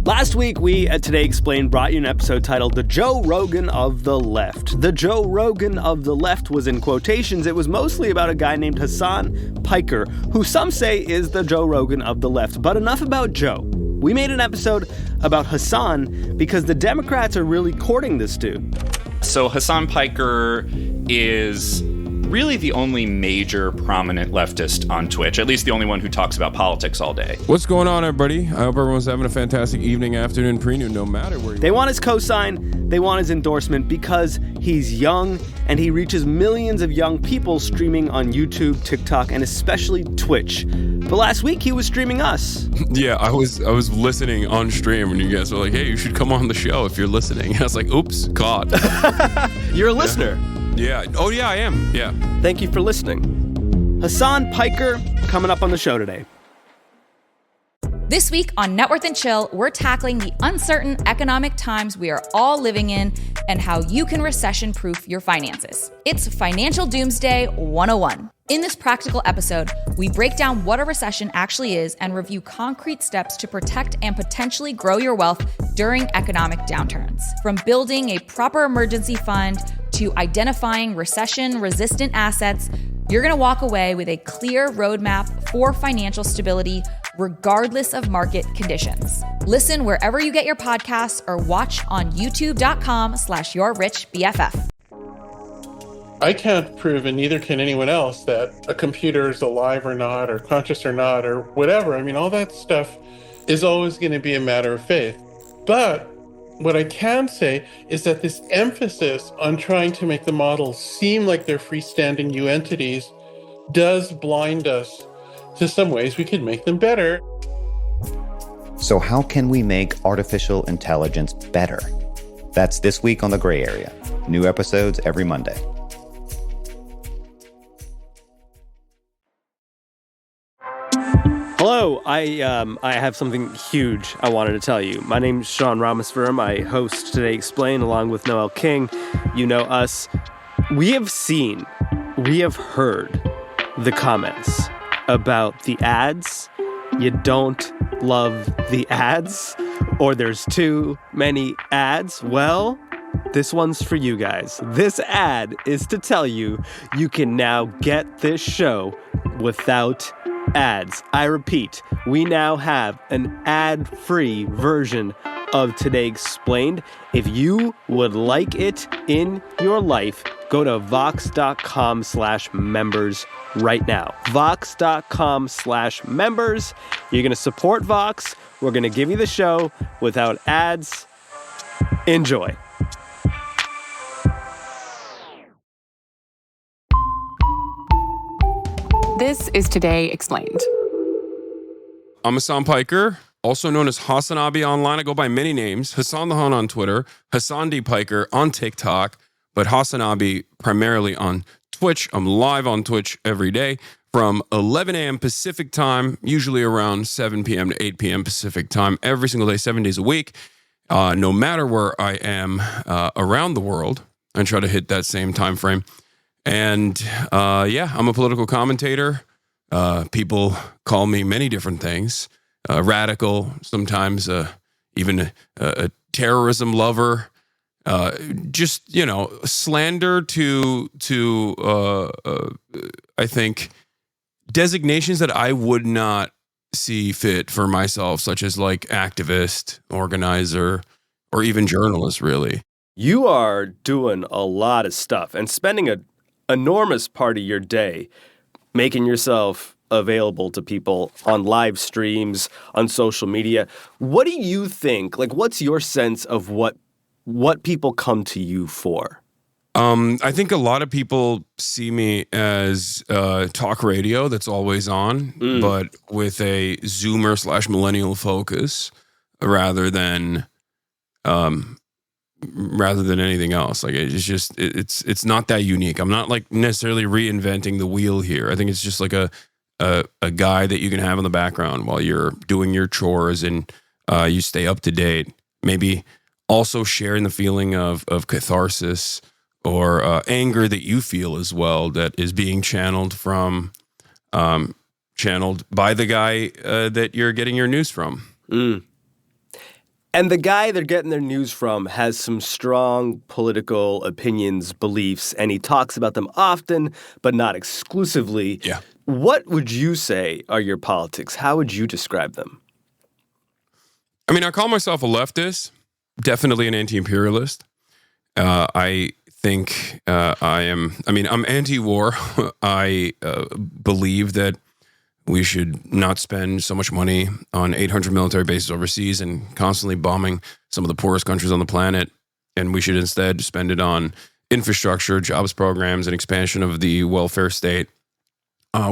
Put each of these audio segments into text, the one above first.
Last week, we at Today Explained brought you an episode titled The Joe Rogan of the Left. The Joe Rogan of the Left was in quotations. It was mostly about a guy named Hasan Piker, who some say is the Joe Rogan of the left. But enough about Joe. We made an episode about Hasan because the Democrats are really courting this dude. So Hasan Piker is really the only major prominent leftist on Twitch, at least the only one who talks about politics all day. What's going on, everybody? I hope everyone's having a fantastic evening, afternoon, prenoon, no matter where you are. They want his cosign, they want his endorsement because he's young and he reaches millions of young people streaming on YouTube, TikTok, and especially Twitch. But last week he was streaming us. Yeah, I was listening on stream and you guys were like, hey, you should come on the show if you're listening. I was like, oops, caught. You're a listener. Yeah. Oh, yeah, I am. Yeah. Thank you for listening. Hasan Piker coming up on the show today. This week on Net Worth and Chill, we're tackling the uncertain economic times we are all living in and how you can recession-proof your finances. It's Financial Doomsday 101. In this practical episode, we break down what a recession actually is and review concrete steps to protect and potentially grow your wealth during economic downturns. From building a proper emergency fund to identifying recession-resistant assets, you're going to walk away with a clear roadmap for financial stability regardless of market conditions. Listen wherever you get your podcasts or watch on youtube.com/yourrichbff. I can't prove, and neither can anyone else, that a computer is alive or not, or conscious or not, or whatever. I mean, all that stuff is always going to be a matter of faith. But what I can say is that this emphasis on trying to make the models seem like they're freestanding new entities does blind us to some ways we could make them better. So how can we make artificial intelligence better? That's this week on The Gray Area. New episodes every Monday. Hello, I have something huge I wanted to tell you. My name's Sean Rameswaram. I host Today Explained along with Noel King. You know us. We have heard the comments about the ads. You don't love the ads, or there's too many ads. Well, this one's for you guys. This ad is to tell you you can now get this show without ads. I repeat, we now have an ad-free version of Today Explained. If you would like it in your life, go to vox.com/members right now. Vox.com/members. You're going to support Vox. We're going to give you the show without ads. Enjoy. This is Today Explained. I'm Hasan Piker, also known as HasanAbi online. I go by many names. Hasan the Hun on Twitter, Hasan D. Piker on TikTok, but HasanAbi primarily on Twitch. I'm live on Twitch every day from 11 a.m. Pacific time, usually around 7 p.m. to 8 p.m. Pacific time, every single day, 7 days a week. No matter where I am around the world, I try to hit that same time frame. And I'm a political commentator. People call me many different things. Radical, sometimes even a terrorism lover. Just, slander to I think, designations that I would not see fit for myself, such as like activist, organizer, or even journalist, really. You are doing a lot of stuff and spending an enormous part of your day making yourself available to people on live streams, on social media. What do you think? Like, what's your sense of what people come to you for? I think a lot of people see me as talk radio that's always on, but with a Zoomer/millennial focus rather than anything else. Like it's not that unique. I'm not like necessarily reinventing the wheel here. I think it's just like a guy that you can have in the background while you're doing your chores and you stay up to date. Maybe also sharing the feeling of catharsis or anger that you feel as well, that is being channeled by the guy that you're getting your news from. And the guy they're getting their news from has some strong political opinions, beliefs, and he talks about them often, but not exclusively. Yeah. What would you say are your politics? How would you describe them? I mean, I call myself a leftist, definitely an anti-imperialist. I think I'm anti-war. I believe that we should not spend so much money on 800 military bases overseas and constantly bombing some of the poorest countries on the planet. And we should instead spend it on infrastructure, jobs programs, and expansion of the welfare state,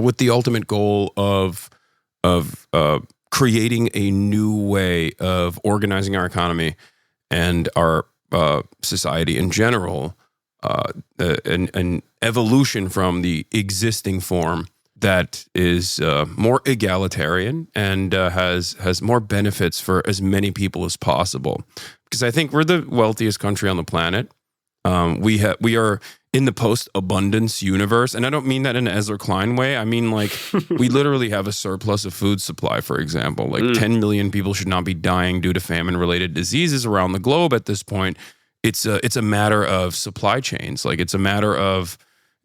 with the ultimate goal of creating a new way of organizing our economy and our society in general, an evolution from the existing form that is more egalitarian and has more benefits for as many people as possible. Because I think we're the wealthiest country on the planet. We are in the post-abundance universe, and I don't mean that in an Ezra Klein way. I mean, like, we literally have a surplus of food supply, for example. Like 10 million people should not be dying due to famine-related diseases around the globe at this point. It's a matter of supply chains. Like, it's a matter of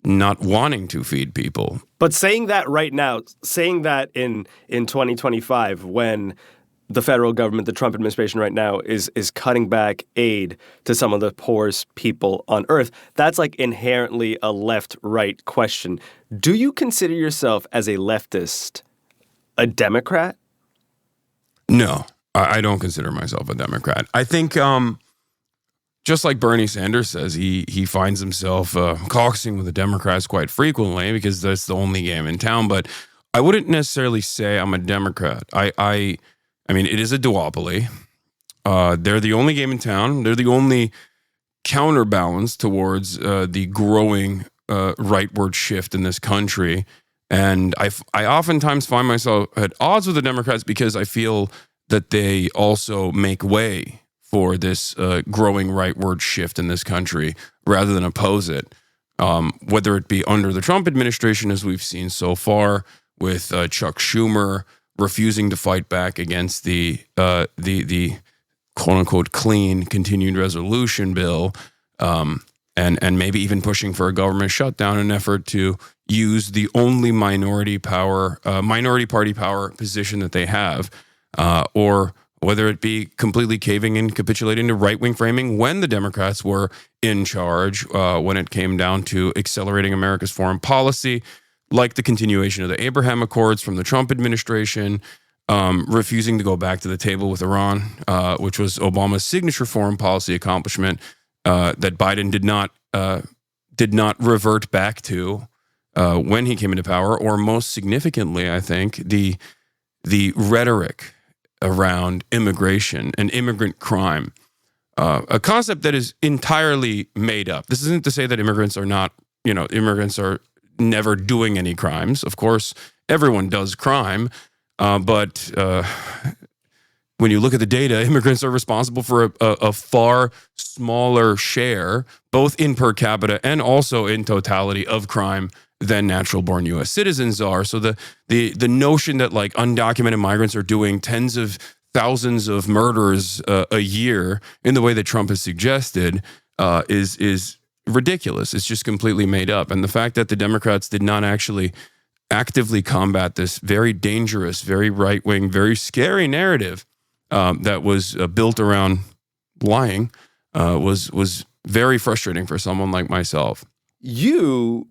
not wanting to feed people. But saying that right now, saying that in 2025, when the federal government, the Trump administration right now is cutting back aid to some of the poorest people on earth, that's like inherently a left-right question. Do you consider yourself as a leftist a Democrat? No, I don't consider myself a Democrat. I think just like Bernie Sanders says, he finds himself caucusing with the Democrats quite frequently because that's the only game in town. But I wouldn't necessarily say I'm a Democrat. I mean, it is a duopoly. They're the only game in town. They're the only counterbalance towards the growing rightward shift in this country. And I oftentimes find myself at odds with the Democrats because I feel that they also make way for this growing rightward shift in this country rather than oppose it. Whether it be under the Trump administration, as we've seen so far, with Chuck Schumer refusing to fight back against the quote unquote clean continued resolution bill, and maybe even pushing for a government shutdown in an effort to use the only minority party power position that they have, or whether it be completely caving and capitulating to right-wing framing when the Democrats were in charge, when it came down to accelerating America's foreign policy, like the continuation of the Abraham Accords from the Trump administration, refusing to go back to the table with Iran, which was Obama's signature foreign policy accomplishment that Biden did not revert back to when he came into power, or most significantly, I think, the rhetoric around immigration and immigrant crime, a concept that is entirely made up. This isn't to say that immigrants are never doing any crimes. Of course, everyone does crime, but when you look at the data, immigrants are responsible for a far smaller share, both in per capita and also in totality of crime, than natural-born U.S. citizens are. So the notion that like undocumented migrants are doing tens of thousands of murders a year in the way that Trump has suggested is ridiculous. It's just completely made up. And the fact that the Democrats did not actually actively combat this very dangerous, very right-wing, very scary narrative that was built around lying was very frustrating for someone like myself. You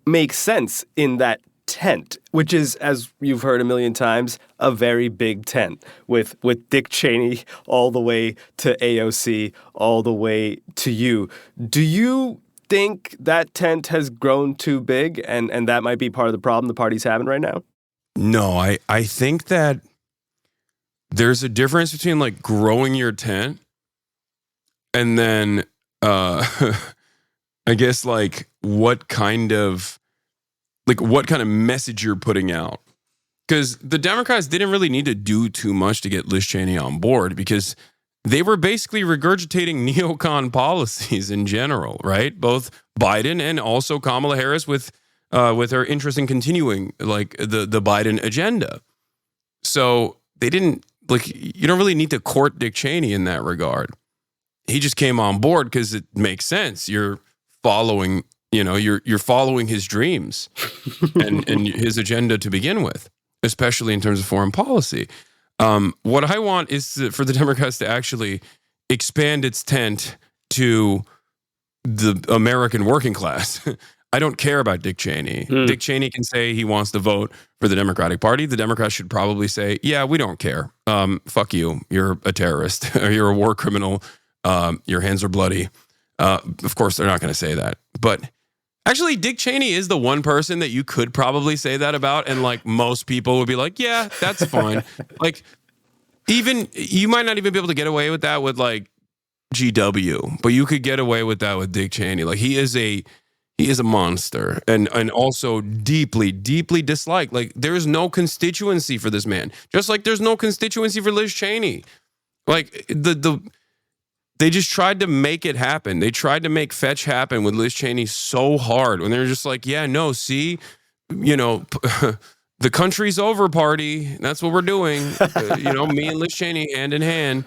make sense in that tent, which is, as you've heard a million times, a very big tent with Dick Cheney all the way to AOC, all the way to you. Do you think that tent has grown too big and that might be part of the problem the party's having right now? No, I think that there's a difference between like growing your tent and then I guess like what kind of message you're putting out. Because the Democrats didn't really need to do too much to get Liz Cheney on board, because they were basically regurgitating neocon policies in general, right? Both Biden and also Kamala Harris with her interest in continuing like the Biden agenda. So they didn't like, you don't really need to court Dick Cheney in that regard. He just came on board because it makes sense. You're following, you're following his dreams and his agenda to begin with, especially in terms of foreign policy. What I want is for the Democrats to actually expand its tent to the American working class. I don't care about Dick Cheney. Dick Cheney can say he wants to vote for the Democratic Party. The Democrats should probably say, yeah, we don't care. Fuck you. You're a terrorist. You're a war criminal. Your hands are bloody. Of course, they're not going to say that. But actually, Dick Cheney is the one person that you could probably say that about. And like most people would be like, yeah, that's fine. Like, even you might not even be able to get away with that with like GW, but you could get away with that with Dick Cheney. Like, he is a monster and also deeply, deeply disliked. Like, there's no constituency for this man. Just like there's no constituency for Liz Cheney. Like, they just tried to make it happen. They tried to make fetch happen with Liz Cheney so hard when they're just like, yeah, no, see, the country's over party. That's what we're doing. Me and Liz Cheney hand in hand.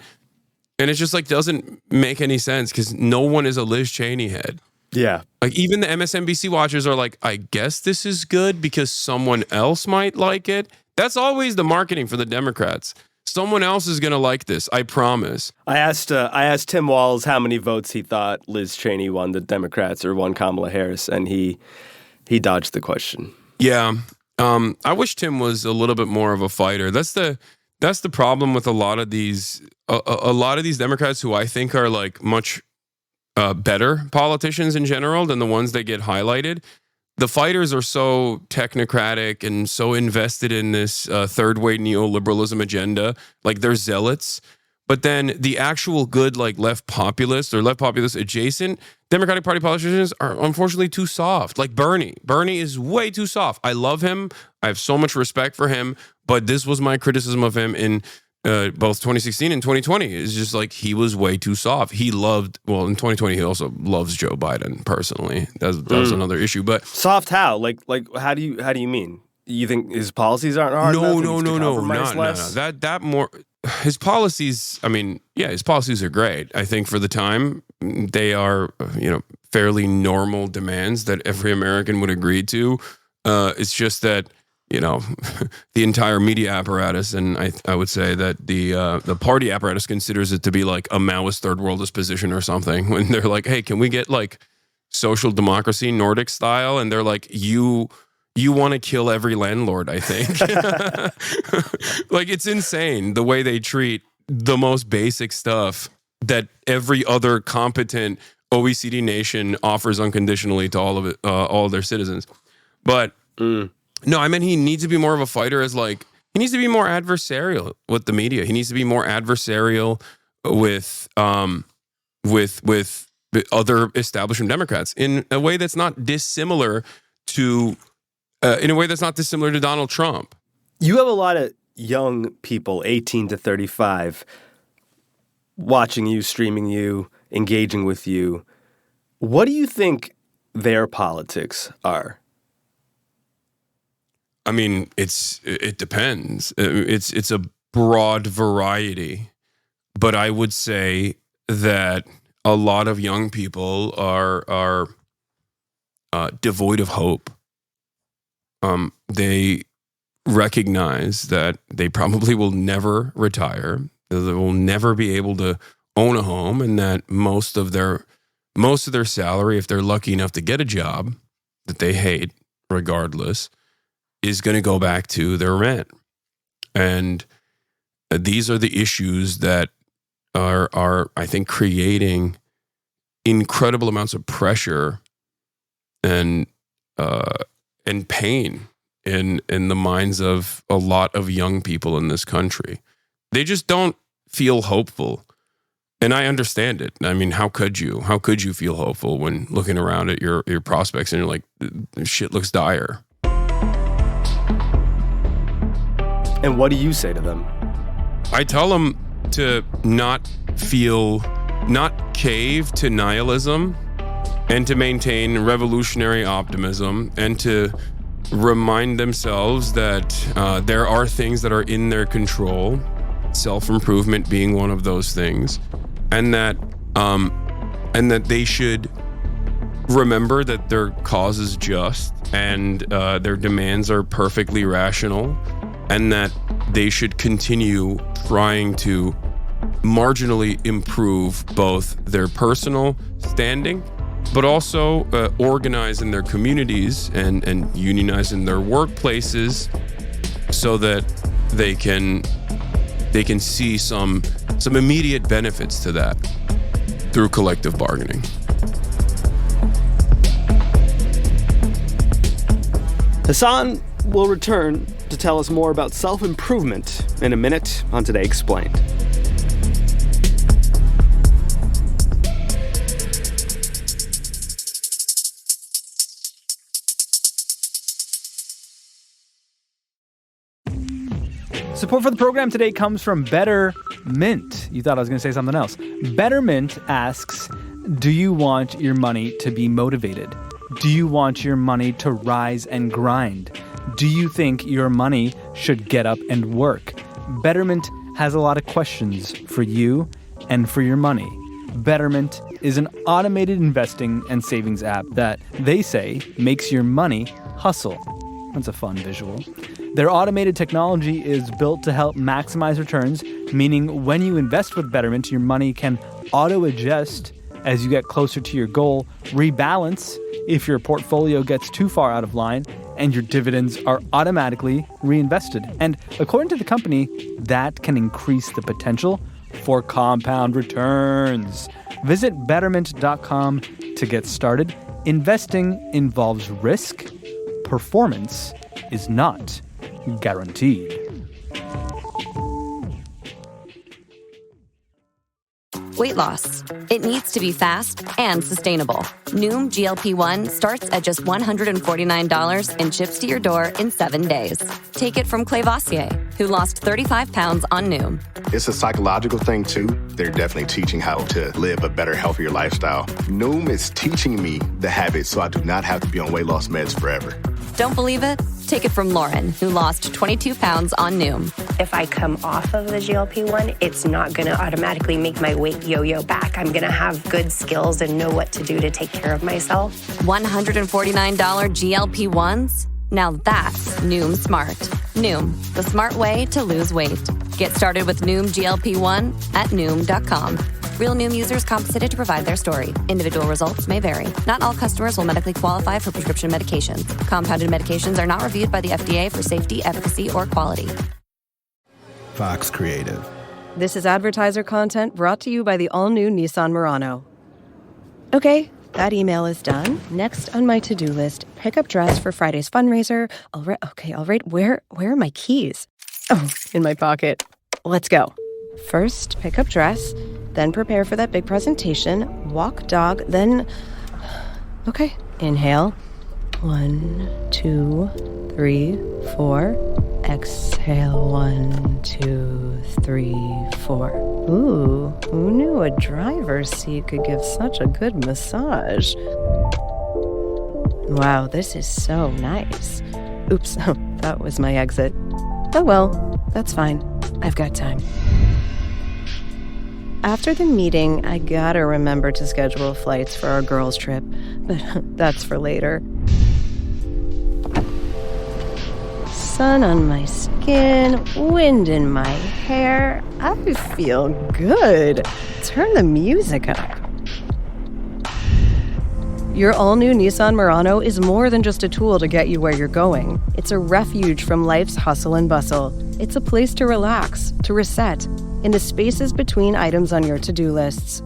And it's just like doesn't make any sense because no one is a Liz Cheney head. Yeah. Like, even the MSNBC watchers are like, I guess this is good because someone else might like it. That's always the marketing for the Democrats. Someone else is going to like this, I promise. I asked Tim Walz how many votes he thought Liz Cheney won the Democrats or won Kamala Harris, and he dodged the question. Yeah. I wish Tim was a little bit more of a fighter. That's the problem with a lot of these Democrats who I think are like much better politicians in general than the ones that get highlighted. The fighters are so technocratic and so invested in this third-way neoliberalism agenda. Like, they're zealots. But then the actual good, like, left populist or left populist adjacent Democratic Party politicians are unfortunately too soft. Like Bernie. Bernie is way too soft. I love him. I have so much respect for him. But this was my criticism of him in both 2016 and 2020. It's just like he was way too soft. In 2020, he also loves Joe Biden personally. That was another issue. But soft how? Like how do you mean? You think his policies aren't hard enough? No. That more his policies. I mean, yeah, his policies are great. I think for the time they are, fairly normal demands that every American would agree to. It's just that, the entire media apparatus, and I would say that the party apparatus considers it to be like a Maoist third worldist position or something. When they're like, hey, can we get like social democracy, Nordic style? And they're like, you want to kill every landlord, I think. Like, it's insane the way they treat the most basic stuff that every other competent OECD nation offers unconditionally to all of their citizens. But no, I mean, he needs to be more of a fighter he needs to be more adversarial with the media. He needs to be more adversarial with other establishment Democrats in a way that's not dissimilar to Donald Trump. You have a lot of young people, 18 to 35, watching you, streaming you, engaging with you. What do you think their politics are? I mean, it depends. It's a broad variety, but I would say that a lot of young people are devoid of hope. They recognize that they probably will never retire, that they will never be able to own a home, and that most of their salary, if they're lucky enough to get a job that they hate, regardless, is going to go back to their rent. And these are the issues that are I think, creating incredible amounts of pressure and pain in the minds of a lot of young people in this country. They just don't feel hopeful. And I understand it. I mean, how could you? How could you feel hopeful when looking around at your prospects and you're like, shit looks dire? And what do you say to them? I tell them to not cave to nihilism, and to maintain revolutionary optimism, and to remind themselves that there are things that are in their control. self-improvement being one of those things, and that they should remember that their cause is just and their demands are perfectly rational, and that they should continue trying to marginally improve both their personal standing, but also organize in their communities and unionize in their workplaces so that they can see some immediate benefits to that through collective bargaining. Hasan will return to tell us more about self-improvement in a minute on Today Explained. Support for the program today comes from Betterment. You thought I was going to say something else. Betterment asks, do you want your money to be motivated? Do you want your money to rise and grind? Do you think your money should get up and work? Betterment has a lot of questions for you and for your money. Betterment is an automated investing and savings app that they say makes your money hustle. That's a fun visual. Their automated technology is built to help maximize returns, meaning when you invest with Betterment, your money can auto-adjust as you get closer to your goal, rebalance if your portfolio gets too far out of line, and your dividends are automatically reinvested. And according to the company, that can increase the potential for compound returns. Visit Betterment.com to get started. Investing involves risk. Performance is not guaranteed. Weight loss. It needs to be fast and sustainable. Noom GLP-1 starts at just $149 and ships to your door in 7 days. Take it from Clay-Vossier, who lost 35 pounds on Noom. It's a psychological thing, too. They're definitely teaching how to live a better, healthier lifestyle. Noom is teaching me the habits so I do not have to be on weight loss meds forever. Don't believe it? Take it from Lauren, who lost 22 pounds on Noom. If I come off of the GLP-1, it's not going to automatically make my weight yo-yo back. I'm going to have good skills and know what to do to take care of myself. $149 GLP-1s? Now that's Noom smart. Noom, the smart way to lose weight. Get started with Noom GLP-1 at Noom.com. Real Noom users compensated to provide their story. Individual results may vary. Not all customers will medically qualify for prescription medications. Compounded medications are not reviewed by the FDA for safety, efficacy, or quality. Fox Creative. This is advertiser content brought to you by the all-new Nissan Murano. Okay, that email is done. Next on my to-do list, pick up dress for Friday's fundraiser. All right. Where are my keys? Oh, in my pocket. Let's go. First, pick up dress, then prepare for that big presentation, walk dog, then... Okay, inhale. 1, 2, 3, 4. Exhale, 1, 2, 3, 4. Ooh, who knew a driver's seat could give such a good massage? Wow, this is so nice. Oops, that was my exit. Oh well, that's fine. I've got time. After the meeting, I gotta remember to schedule flights for our girls' trip, but that's for later. Sun on my skin, wind in my hair. I feel good. Turn the music up. Your all-new Nissan Murano is more than just a tool to get you where you're going. It's a refuge from life's hustle and bustle. It's a place to relax, to reset, in the spaces between items on your to-do lists.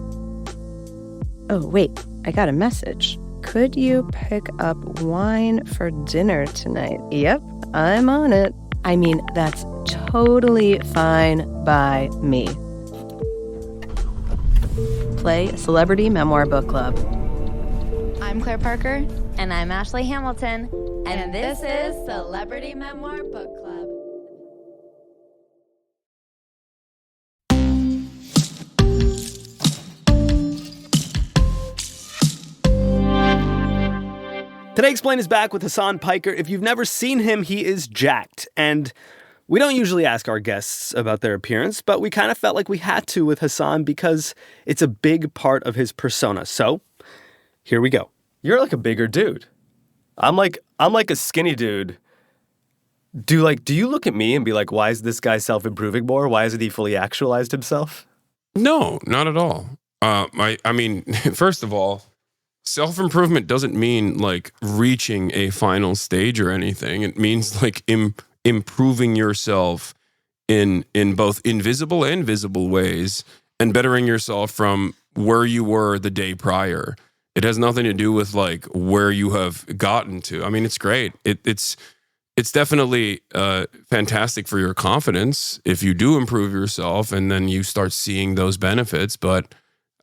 Oh, wait, I got a message. Could you pick up wine for dinner tonight? Yep, I'm on it. I mean, that's totally fine by me. Play Celebrity Memoir Book Club. I'm Claire Parker. And I'm Ashley Hamilton. And this is Celebrity Memoir Book Club. Today Explained is back with Hasan Piker. If you've never seen him, he is jacked. And We don't usually ask our guests about their appearance, but we kind of felt like we had to with Hasan because it's a big part of his persona. So, here we go. You're like a bigger dude. I'm like a skinny dude. Do you look at me and be like, why is this guy self-improving more? Why hasn't he fully actualized himself? No, not at all. I mean, first of all, self-improvement doesn't mean like reaching a final stage or anything. It means like improving yourself in both invisible and visible ways and bettering yourself from where you were the day prior. It has nothing to do with like where you have gotten to. I mean, it's great. It's definitely fantastic for your confidence if you do improve yourself and then you start seeing those benefits. But,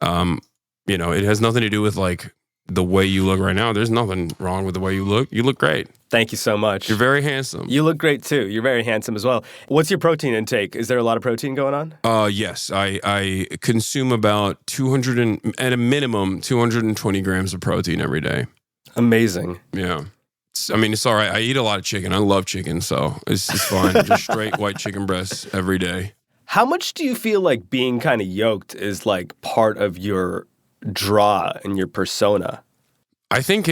it has nothing to do with like the way you look right now. There's nothing wrong with the way you look. You look great. Thank you so much. You're very handsome. You look great too. You're very handsome as well. What's your protein intake? Is there a lot of protein going on? Yes. I consume about at a minimum 220 grams of protein every day. Amazing. Yeah. It's all right. I eat a lot of chicken. I love chicken, so it's fine. Just straight white chicken breasts every day. How much do you feel like being kind of yoked is like part of your draw and your persona? I think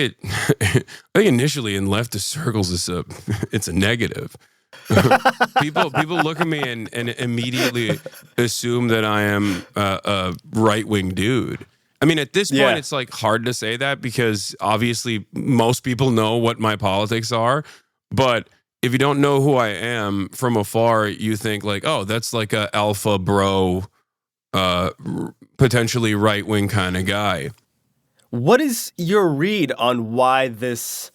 initially in leftist circles it's a negative. people look at me and immediately assume that I am a right-wing dude. I mean, at this point, it's like hard to say that because obviously most people know what my politics are. But if you don't know who I am from afar, you think like, oh, that's like a alpha bro, potentially right-wing kind of guy. What is your read on why this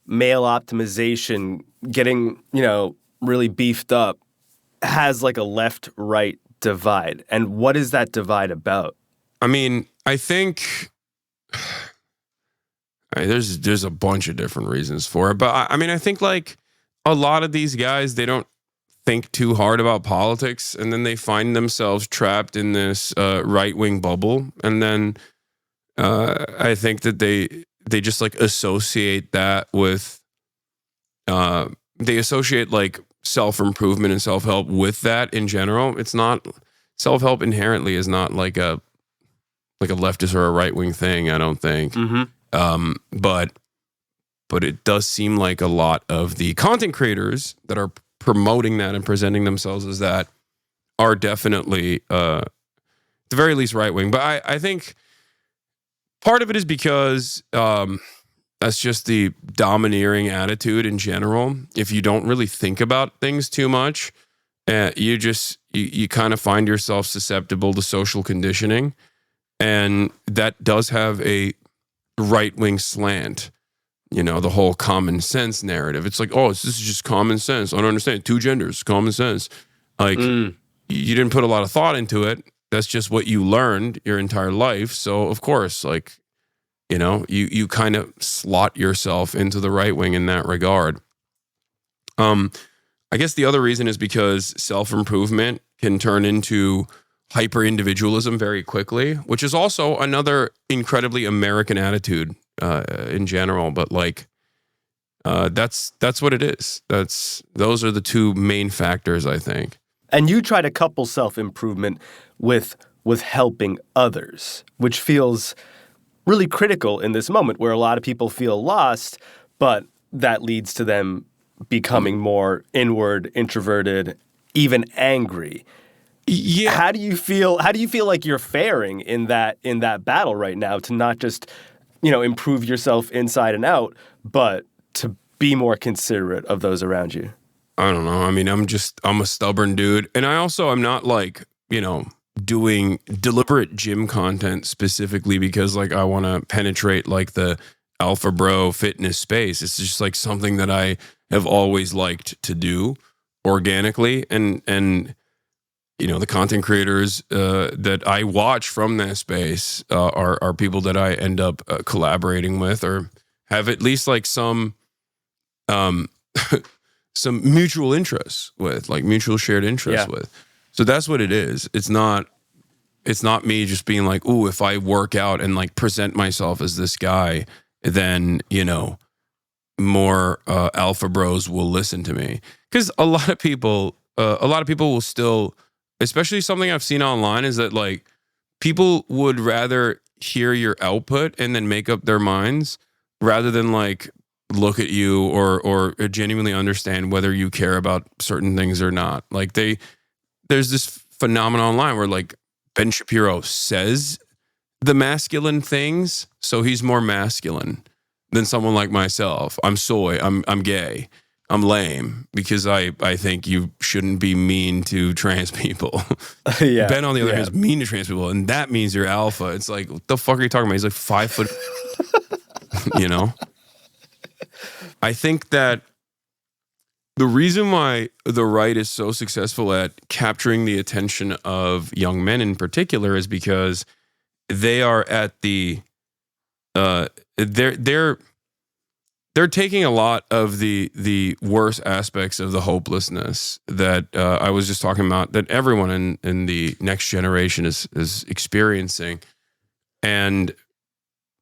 male optimization getting, really beefed up has like a left-right divide? And what is that divide about? I mean, I think there's a bunch of different reasons for it. But I think like a lot of these guys, they don't think too hard about politics and then they find themselves trapped in this right-wing bubble. And then I think that they just like associate that with they associate like self-improvement and self-help with that in general. It's not self-help inherently is not like a leftist or a right-wing thing, I don't think. Mm-hmm. But it does seem like a lot of the content creators that are promoting that and presenting themselves as that are definitely at the very least right-wing. But I think part of it is because that's just the domineering attitude in general. If you don't really think about things too much, you kind of find yourself susceptible to social conditioning. And that does have a right-wing slant, the whole common sense narrative. It's like, this is just common sense. I don't understand. 2 genders, common sense. Like, you didn't put a lot of thought into it. That's just what you learned your entire life. So, of course, like, you kind of slot yourself into the right wing in that regard. I guess the other reason is because self-improvement can turn into hyper-individualism very quickly, which is also another incredibly American attitude in general. But like, that's what it is. Those are the 2 main factors, I think. And you try to couple self-improvement with helping others, which feels really critical in this moment where a lot of people feel lost, but that leads to them becoming more inward, introverted, even angry. Yeah. How do you feel like you're faring in that battle right now to not just, improve yourself inside and out, but to be more considerate of those around you? I don't know. I mean, I'm a stubborn dude. And I also am not like, doing deliberate gym content specifically because like I want to penetrate like the alpha bro fitness space. It's just like something that I have always liked to do organically. And the content creators that I watch from that space are people that I end up collaborating with or have at least like some mutual interests with, like mutual shared interests with. So that's what it is. It's not me just being like, ooh, if I work out and like present myself as this guy, then, more alpha bros will listen to me. Because a lot of people a lot of people will still, especially something I've seen online, is that like people would rather hear your output and then make up their minds rather than like look at you or genuinely understand whether you care about certain things or not. Like there's this phenomenon online where like Ben Shapiro says the masculine things, so he's more masculine than someone like myself. I'm soy, I'm gay, I'm lame, because I think you shouldn't be mean to trans people. Yeah. Ben, on the other hand, is mean to trans people, and that means you're alpha. It's like, what the fuck are you talking about? He's like 5 foot, you know? I think that the reason why the right is so successful at capturing the attention of young men in particular is because they are at the they're taking a lot of the worst aspects of the hopelessness that I was just talking about, that everyone in the next generation is experiencing, and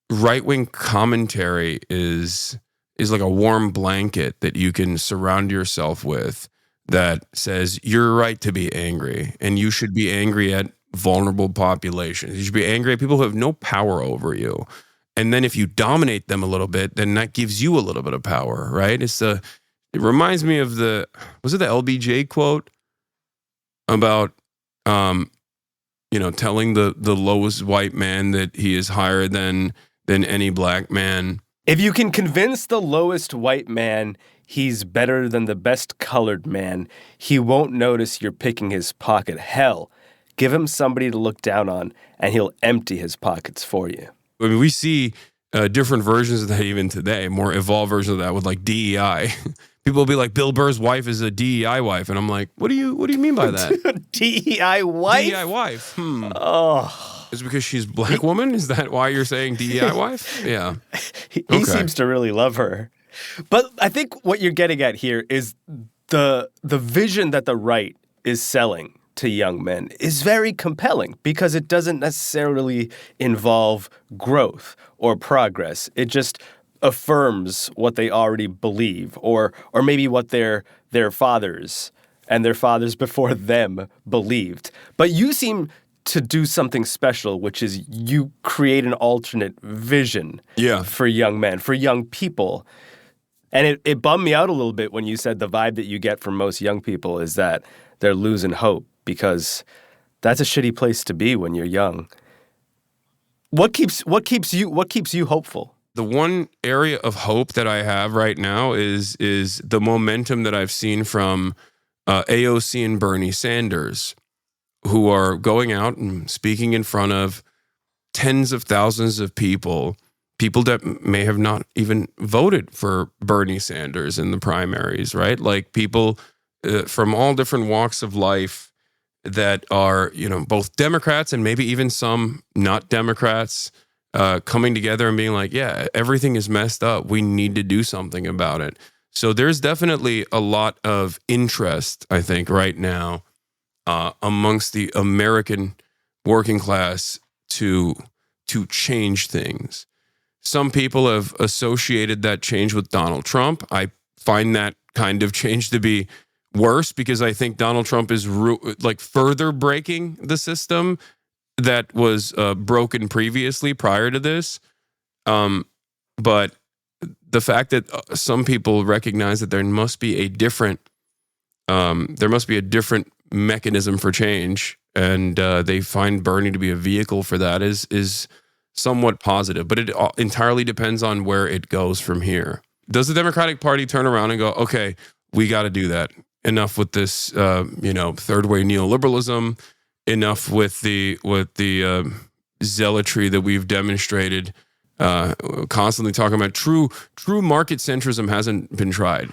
right-wing commentary is like a warm blanket that you can surround yourself with that says you're right to be angry, and you should be angry at vulnerable populations. You should be angry at people who have no power over you. And then if you dominate them a little bit, then that gives you a little bit of power, right? It reminds me of was it the LBJ quote about, telling the lowest white man that he is higher than any black man. If you can convince the lowest white man he's better than the best colored man, he won't notice you're picking his pocket. Hell, give him somebody to look down on, and he'll empty his pockets for you. I mean, we see different versions of that even today, more evolved versions of that with like DEI. People will be like, Bill Burr's wife is a DEI wife, and I'm like, what do you mean by that? DEI wife? DEI wife. Oh. Is it because she's a black woman? Is that why you're saying DEI wife? Yeah. He seems to really love her. But I think what you're getting at here is the vision that the right is selling to young men is very compelling, because it doesn't necessarily involve growth or progress. It just affirms what they already believe, or maybe what their fathers and their fathers before them believed. But you seem to do something special, which is you create an alternate vision for young men, for young people. And it bummed me out a little bit when you said the vibe that you get from most young people is that they're losing hope, because that's a shitty place to be when you're young. What keeps you hopeful? The one area of hope that I have right now is the momentum that I've seen from AOC and Bernie Sanders, who are going out and speaking in front of tens of thousands of people that may have not even voted for Bernie Sanders in the primaries, right? Like people from all different walks of life that are, both Democrats and maybe even some not Democrats, coming together and being like, yeah, everything is messed up. We need to do something about it. So there's definitely a lot of interest, I think, right now amongst the American working class to change things. Some people have associated that change with Donald Trump. I find that kind of change to be worse, because I think Donald Trump is further breaking the system that was broken previously prior to this. But the fact that some people recognize that there must be a different mechanism for change, and they find Bernie to be a vehicle for that is somewhat positive. But it entirely depends on where it goes from here. Does the Democratic Party turn around and go, okay, we got to do that? Enough with this, third way neoliberalism. Enough with the zealotry that we've demonstrated. Constantly talking about true market centrism hasn't been tried.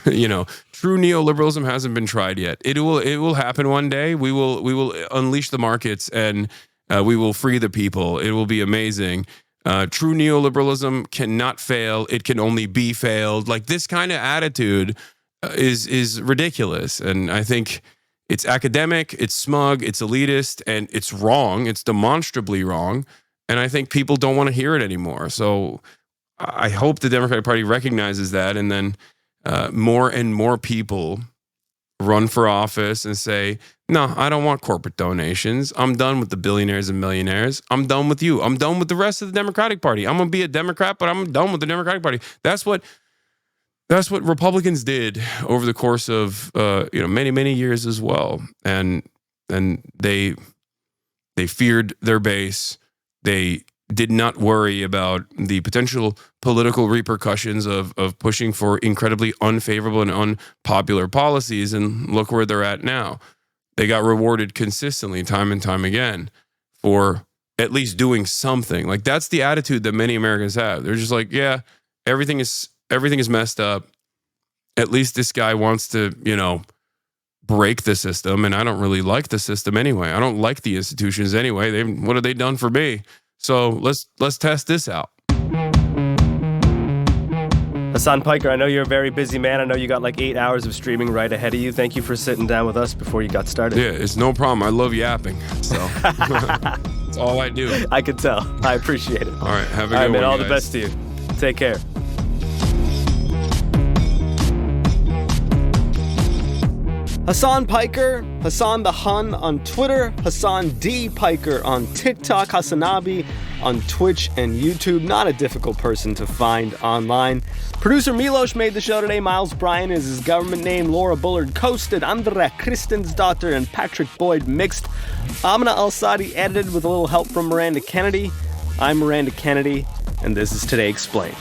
True neoliberalism hasn't been tried yet. It will happen one day. We will unleash the markets, and we will free the people. It will be amazing. True neoliberalism cannot fail. It can only be failed. Like, this kind of attitude is ridiculous. And I think it's academic, it's smug, it's elitist, and it's wrong. It's demonstrably wrong. And I think people don't want to hear it anymore. So I hope the Democratic Party recognizes that, and then more and more people run for office and say, no, I don't want corporate donations. I'm done with the billionaires and millionaires. I'm done with you. I'm done with the rest of the Democratic Party. I'm going to be a Democrat, but I'm done with the Democratic Party. That's what Republicans did over the course of many, many years as well. And they feared their base. They did not worry about the potential political repercussions of pushing for incredibly unfavorable and unpopular policies. And look where they're at now. They got rewarded consistently time and time again for at least doing something. Like, that's the attitude that many Americans have. They're just like, yeah, everything is messed up. At least this guy wants to, break the system. And I don't really like the system anyway. I don't like the institutions anyway. What have they done for me? So let's test this out. Hasan Piker, I know you're a very busy man. I know you got like 8 hours of streaming right ahead of you. Thank you for sitting down with us before you got started. Yeah, it's no problem. I love yapping. So that's all I do. I can tell. I appreciate it. All right, have a good one, man. All guys. the best to you. Take care. Hasan Piker, Hasan the Hun on Twitter, Hasan D. Piker on TikTok, HasanAbi on Twitch and YouTube. Not a difficult person to find online. Producer Milos made the show today. Miles Bryan is his government name. Laura Bullard coasted. Andrea, Kristinsdottir, and Patrick Boyd mixed. Amina Al-Sadi edited with a little help from Miranda Kennedy. I'm Miranda Kennedy, and this is Today Explained.